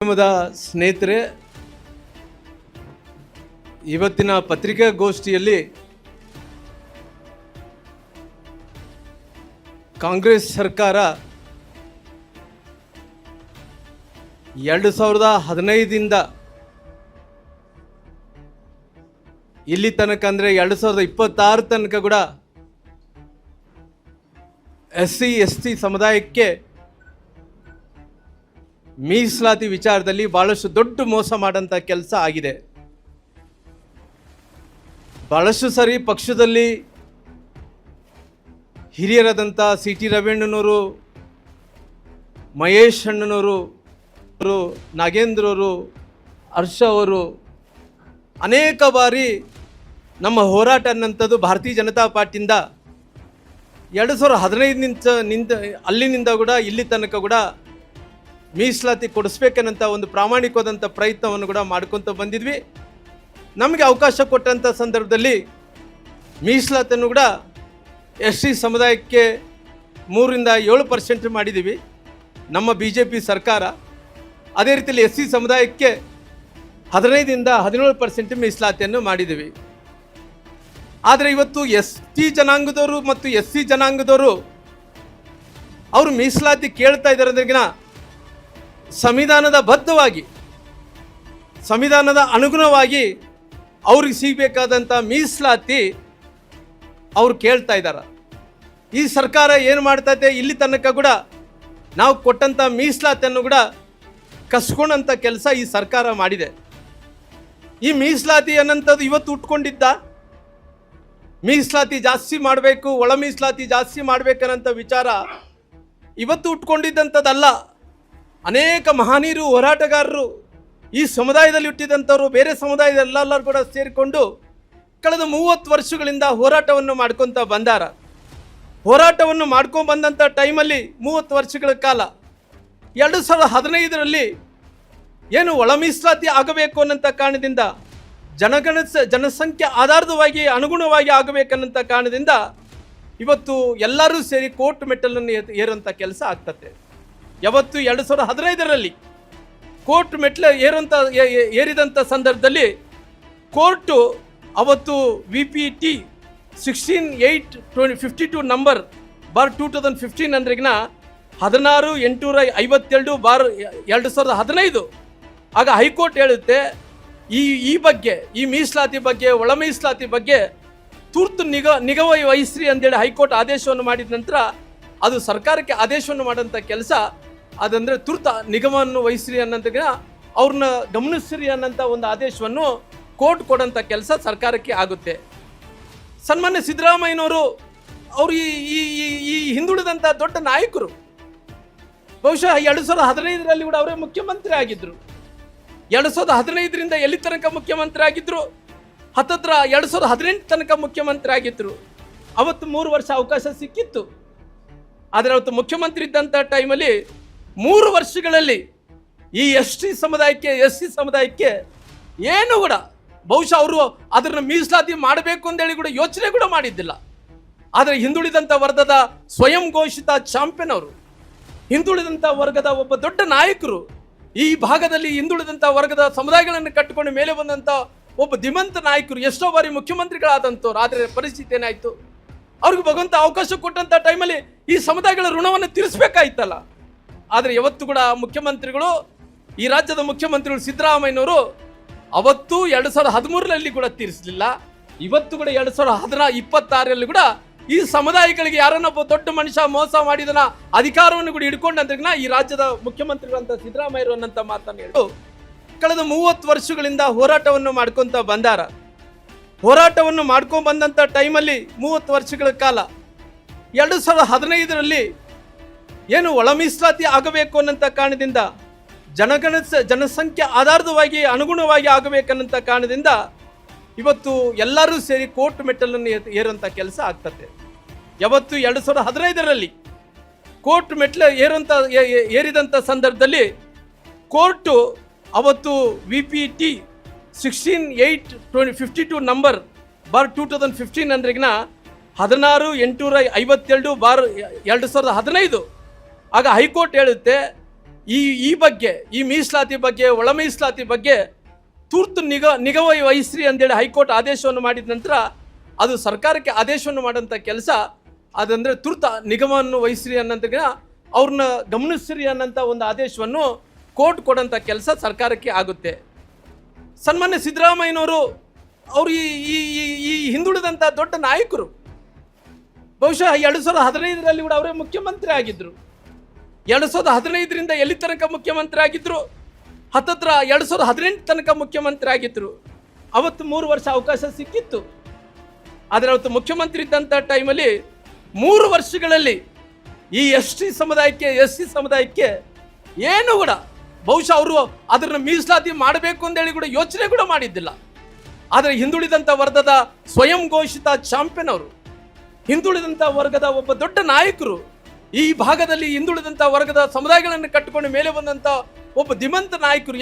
ಸ್ನೇಹಿತರೆ, ಇವತ್ತಿನ ಪತ್ರಿಕಾಗೋಷ್ಠಿಯಲ್ಲಿ ಕಾಂಗ್ರೆಸ್ ಸರ್ಕಾರ 2015ರಿಂದ ಇಲ್ಲಿ ತನಕ ಅಂದರೆ 2026 ತನಕ ಕೂಡ SC/ST ಸಮುದಾಯಕ್ಕೆ ಮೀಸಲಾತಿ ವಿಚಾರದಲ್ಲಿ ಬಹಳಷ್ಟು ದೊಡ್ಡ ಮೋಸ ಮಾಡೋಂಥ ಕೆಲಸ ಆಗಿದೆ. ಬಹಳಷ್ಟು ಸರಿ ಪಕ್ಷದಲ್ಲಿ ಹಿರಿಯರಾದಂಥ CT ರವೀಣ್ಣನವರು, ಮಹೇಶ್ ಅಣ್ಣನವರು, ನಾಗೇಂದ್ರವರು, ಹರ್ಷ ಅವರು ಅನೇಕ ಬಾರಿ ನಮ್ಮ ಹೋರಾಟ ಅನ್ನೋಂಥದ್ದು ಭಾರತೀಯ ಜನತಾ ಪಾರ್ಟಿಯಿಂದ 2015 ಅಲ್ಲಿನಿಂದ ಕೂಡ ಇಲ್ಲಿ ತನಕ ಕೂಡ ಮೀಸಲಾತಿ ಕೊಡಿಸ್ಬೇಕನ್ನಂಥ ಒಂದು ಪ್ರಾಮಾಣಿಕವಾದಂಥ ಪ್ರಯತ್ನವನ್ನು ಕೂಡ ಮಾಡ್ಕೊತ ಬಂದಿದ್ವಿ. ನಮಗೆ ಅವಕಾಶ ಕೊಟ್ಟಂಥ ಸಂದರ್ಭದಲ್ಲಿ ಮೀಸಲಾತಿಯನ್ನು ಕೂಡ SC ಸಮುದಾಯಕ್ಕೆ 3ರಿಂದ 7% ಮಾಡಿದ್ದೀವಿ ನಮ್ಮ BJP ಸರ್ಕಾರ. ಅದೇ ರೀತಿಯಲ್ಲಿ SC ಸಮುದಾಯಕ್ಕೆ 15ರಿಂದ 17% ಮೀಸಲಾತಿಯನ್ನು ಮಾಡಿದ್ದೀವಿ. ಆದರೆ ಇವತ್ತು ST ಜನಾಂಗದವರು ಮತ್ತು SC ಜನಾಂಗದವರು ಅವರು ಮೀಸಲಾತಿ ಕೇಳ್ತಾ ಇದ್ದಾರೆ ಅಂದ್ರೆಗಿನ ಸಂವಿಧಾನದ ಬದ್ಧವಾಗಿ, ಸಂವಿಧಾನದ ಅನುಗುಣವಾಗಿ ಅವ್ರಿಗೆ ಸಿಗಬೇಕಾದಂಥ ಮೀಸಲಾತಿ ಅವ್ರು ಕೇಳ್ತಾ ಇದ್ದಾರೆ. ಈ ಸರ್ಕಾರ ಏನು ಮಾಡ್ತೈತೆ, ಇಲ್ಲಿ ತನಕ ಕೂಡ ನಾವು ಕೊಟ್ಟಂಥ ಮೀಸಲಾತಿಯನ್ನು ಕೂಡ ಕಸ್ಕೊಂಡಂಥ ಕೆಲಸ ಈ ಸರ್ಕಾರ ಮಾಡಿದೆ. ಈ ಮೀಸಲಾತಿ ಅನ್ನೋಂಥದ್ದು ಇವತ್ತು ಉಟ್ಕೊಂಡಿದ್ದ, ಮೀಸಲಾತಿ ಜಾಸ್ತಿ ಮಾಡಬೇಕು, ಒಳ ಮೀಸಲಾತಿ ಜಾಸ್ತಿ ಮಾಡಬೇಕನ್ನಂಥ ವಿಚಾರ ಇವತ್ತು ಉಟ್ಕೊಂಡಿದ್ದಂಥದ್ದಲ್ಲ. ಅನೇಕ ಮಹನೀಯರು, ಹೋರಾಟಗಾರರು, ಈ ಸಮುದಾಯದಲ್ಲಿ ಹುಟ್ಟಿದಂಥವ್ರು ಬೇರೆ ಸಮುದಾಯದಲ್ಲೆಲ್ಲರೂ ಕೂಡ ಸೇರಿಕೊಂಡು ಕಳೆದ 30 ವರ್ಷಗಳಿಂದ ಹೋರಾಟವನ್ನು ಮಾಡ್ಕೊತ ಬಂದಾರ. ಹೋರಾಟವನ್ನು ಮಾಡ್ಕೊಂಡು ಬಂದಂಥ ಟೈಮಲ್ಲಿ 30 ವರ್ಷಗಳ ಕಾಲ 2015ರಲ್ಲಿ ಏನು ಒಳ ಮೀಸಲಾತಿ ಆಗಬೇಕು ಅನ್ನೋಂಥ ಕಾರಣದಿಂದ ಜನಸಂಖ್ಯೆ ಆಧಾರವಾಗಿ ಅನುಗುಣವಾಗಿ ಆಗಬೇಕನ್ನಂಥ ಕಾರಣದಿಂದ ಇವತ್ತು ಎಲ್ಲರೂ ಸೇರಿ ಕೋರ್ಟ್ ಮೆಟ್ಟಲನ್ನು ಏರುವಂಥ ಕೆಲಸ ಆಗ್ತದೆ. ಯಾವತ್ತು 2015ರಲ್ಲಿ ಕೋರ್ಟ್ ಮೆಟ್ಲು ಏರಿದಂಥ ಸಂದರ್ಭದಲ್ಲಿ ಕೋರ್ಟು ಅವತ್ತು VPT 16/8/52 ನಂಬರ್ /2015 ಅಂದ್ರೆಗಿನ 16/852/2015. ಆಗ ಹೈಕೋರ್ಟ್ ಹೇಳುತ್ತೆ ಈ ಬಗ್ಗೆ, ಈ ಮೀಸಲಾತಿ ಬಗ್ಗೆ, ಒಳ ಮೀಸಲಾತಿ ಬಗ್ಗೆ ತುರ್ತು ನಿಗಾ ವಹಿಸ್ರಿ ಅಂತೇಳಿ ಹೈಕೋರ್ಟ್ ಆದೇಶವನ್ನು ಮಾಡಿದ ನಂತರ ಅದು ಸರ್ಕಾರಕ್ಕೆ ಆದೇಶವನ್ನು ಮಾಡೋಂಥ ಕೆಲಸ ಅದಂದರೆ ತುರ್ತು ನಿಗಮವನ್ನು ವಹಿಸ್ರಿ ಅನ್ನೋಂಥ ಅವ್ರನ್ನ ಗಮನಿಸ್ರಿ ಅನ್ನೋಂಥ ಒಂದು ಆದೇಶವನ್ನು ಕೋರ್ಟ್ ಕೊಡೋಂಥ ಕೆಲಸ ಸರ್ಕಾರಕ್ಕೆ ಆಗುತ್ತೆ. ಸನ್ಮಾನ್ಯ ಸಿದ್ದರಾಮಯ್ಯನವರು ಅವರು ಈ ಹಿಂದುಳಿದಂಥ ದೊಡ್ಡ ನಾಯಕರು. ಬಹುಶಃ 2015ರಲ್ಲಿ ಕೂಡ ಅವರೇ ಮುಖ್ಯಮಂತ್ರಿ ಆಗಿದ್ದರು. 2015ರಿಂದ ಎಲ್ಲಿ ತನಕ ಮುಖ್ಯಮಂತ್ರಿ ಆಗಿದ್ದರು, 2018 ತನಕ ಮುಖ್ಯಮಂತ್ರಿ ಆಗಿದ್ದರು. ಅವತ್ತು 3 ವರ್ಷ ಅವಕಾಶ ಸಿಕ್ಕಿತ್ತು. ಆದರೆ ಅವತ್ತು ಮುಖ್ಯಮಂತ್ರಿ ಇದ್ದಂಥ ಟೈಮಲ್ಲಿ 3 ವರ್ಷಗಳಲ್ಲಿ ಈ ST ಸಮುದಾಯಕ್ಕೆ, SC ಸಮುದಾಯಕ್ಕೆ ಏನು ಕೂಡ ಬಹುಶಃ ಅವರು ಅದನ್ನು ಮೀಸಲಾತಿ ಮಾಡಬೇಕು ಅಂತೇಳಿ ಕೂಡ ಯೋಚನೆ ಕೂಡ ಮಾಡಿದ್ದಿಲ್ಲ. ಆದರೆ ಹಿಂದುಳಿದಂಥ ವರ್ಗದ ಸ್ವಯಂ ಘೋಷಿತ ಚಾಂಪಿಯನ್ ಅವರು, ಹಿಂದುಳಿದಂಥ ವರ್ಗದ ಒಬ್ಬ ದೊಡ್ಡ ನಾಯಕರು, ಈ ಭಾಗದಲ್ಲಿ ಹಿಂದುಳಿದಂಥ ವರ್ಗದ ಸಮುದಾಯಗಳನ್ನು ಕಟ್ಟಿಕೊಂಡು ಮೇಲೆ ಬಂದಂಥ ಒಬ್ಬ ಧೀಮಂತ ನಾಯಕರು, ಎಷ್ಟೋ ಬಾರಿ ಮುಖ್ಯಮಂತ್ರಿಗಳಾದಂಥವ್ರು. ಆದರೆ ಪರಿಸ್ಥಿತಿ ಏನಾಯಿತು, ಅವ್ರಿಗೆ ಭಗವಂತ ಅವಕಾಶ ಕೊಟ್ಟಂಥ ಟೈಮಲ್ಲಿ ಈ ಸಮುದಾಯಗಳ ಋಣವನ್ನು ತೀರಿಸಬೇಕಾಯ್ತಲ್ಲ. ಆದರೆ ಯಾವತ್ತು ಕೂಡ ಮುಖ್ಯಮಂತ್ರಿಗಳು, ಈ ರಾಜ್ಯದ ಮುಖ್ಯಮಂತ್ರಿಗಳು ಸಿದ್ದರಾಮಯ್ಯನವರು ಅವತ್ತು 2013ರಲ್ಲಿ ಕೂಡ ತೀರಿಸಲಿಲ್ಲ. ಇವತ್ತು ಕೂಡ 2026ರಲ್ಲಿ ಕೂಡ ಈ ಸಮುದಾಯಗಳಿಗೆ ಯಾರನ್ನೊಬ್ಬ ದೊಡ್ಡ ಮನುಷ್ಯ ಮೋಸ ಮಾಡಿದನ ಅಧಿಕಾರವನ್ನು ಕೂಡ ಹಿಡ್ಕೊಂಡಂದ್ರಿಗಿನ ಈ ರಾಜ್ಯದ ಮುಖ್ಯಮಂತ್ರಿಗಳಂತ ಸಿದ್ದರಾಮಯ್ಯರು ಅನ್ನಂತ ಮಾತನ್ನು ಹೇಳು ಕಳೆದ 30 ವರ್ಷಗಳಿಂದ ಹೋರಾಟವನ್ನು ಮಾಡ್ಕೊತ ಬಂದಾರ. ಹೋರಾಟವನ್ನು ಮಾಡ್ಕೊಂಡು ಬಂದಂಥ ಟೈಮಲ್ಲಿ 30 ವರ್ಷಗಳ ಕಾಲ 2015ರಲ್ಲಿ ಏನು ಒಳ ಮೀಸಲಾತಿ ಆಗಬೇಕು ಅನ್ನೋಂಥ ಕಾರಣದಿಂದ ಜನಸಂಖ್ಯೆ ಆಧಾರವಾಗಿ ಅನುಗುಣವಾಗಿ ಆಗಬೇಕನ್ನಂಥ ಕಾರಣದಿಂದ ಇವತ್ತು ಎಲ್ಲರೂ ಸೇರಿ ಕೋರ್ಟ್ ಮೆಟ್ಟಲನ್ನು ಏರುವಂಥ ಕೆಲಸ ಆಗ್ತದೆ. ಯಾವತ್ತು 2015ರಲ್ಲಿ ಕೋರ್ಟ್ ಮೆಟ್ಲು ಏರಿದಂಥ ಸಂದರ್ಭದಲ್ಲಿ ಕೋರ್ಟು ಅವತ್ತು VPT 16/8/52 ನಂಬರ್ /2015 ಅಂದ್ರೆಗಿನ 16/852/2015. ಆಗ ಹೈಕೋರ್ಟ್ ಹೇಳುತ್ತೆ ಈ ಬಗ್ಗೆ ಈ ಮೀಸಲಾತಿ ಬಗ್ಗೆ ಒಳ ಮೀಸಲಾತಿ ಬಗ್ಗೆ ತುರ್ತು ನಿಗಾ ವಹಿಸ್ರಿ ಅಂತೇಳಿ ಹೈಕೋರ್ಟ್ ಆದೇಶವನ್ನು ಮಾಡಿದ ನಂತರ ಅದು ಸರ್ಕಾರಕ್ಕೆ ಆದೇಶವನ್ನು ಮಾಡೋಂಥ ಕೆಲಸ ಅದಂದರೆ ತುರ್ತು ನಿಗಮವನ್ನು ವಹಿಸ್ರಿ ಅನ್ನೋಂಥ ಅವ್ರನ್ನ ಗಮನಿಸ್ರಿ ಅನ್ನೋಂಥ ಒಂದು ಆದೇಶವನ್ನು ಕೋರ್ಟ್ ಕೊಡೋಂಥ ಕೆಲಸ ಸರ್ಕಾರಕ್ಕೆ ಆಗುತ್ತೆ. ಸನ್ಮಾನ್ಯ ಸಿದ್ದರಾಮಯ್ಯನವರು ಅವರು ಈ ಹಿಂದುಳಿದಂಥ ದೊಡ್ಡ ನಾಯಕರು. ಬಹುಶಃ 2015ರಲ್ಲಿ ಕೂಡ ಅವರೇ ಮುಖ್ಯಮಂತ್ರಿ ಆಗಿದ್ದರು. 2015ರಿಂದ ಎಲ್ಲಿ ತನಕ ಮುಖ್ಯಮಂತ್ರಿ ಆಗಿದ್ದರು? ಹತ್ತತ್ರ 2018 ತನಕ ಮುಖ್ಯಮಂತ್ರಿ ಆಗಿದ್ದರು. ಅವತ್ತು 3 ವರ್ಷ ಅವಕಾಶ ಸಿಕ್ಕಿತ್ತು. ಆದರೆ ಅವತ್ತು ಮುಖ್ಯಮಂತ್ರಿ ಇದ್ದಂಥ ಟೈಮಲ್ಲಿ 3 ವರ್ಷಗಳಲ್ಲಿ ಈ SC ಸಮುದಾಯಕ್ಕೆ ಏನು ಕೂಡ ಬಹುಶಃ ಅವರು ಅದನ್ನು ಮೀಸಲಾತಿ ಮಾಡಬೇಕು ಅಂತೇಳಿ ಕೂಡ ಯೋಚನೆ ಕೂಡ ಮಾಡಿದ್ದಿಲ್ಲ. ಆದರೆ ಹಿಂದುಳಿದಂಥ ವರ್ಗದ ಸ್ವಯಂ ಘೋಷಿತ ಚಾಂಪಿಯನ್ ಅವರು, ಹಿಂದುಳಿದಂಥ ವರ್ಗದ ಒಬ್ಬ ದೊಡ್ಡ ನಾಯಕರು, ಈ ಭಾಗದಲ್ಲಿ ಹಿಂದುಳಿದಂಥ ವರ್ಗದ ಸಮುದಾಯಗಳನ್ನು ಕಟ್ಟಿಕೊಂಡು ಮೇಲೆ ಬಂದಂಥ ಒಬ್ಬ ಧೀಮಂತ ನಾಯಕರು.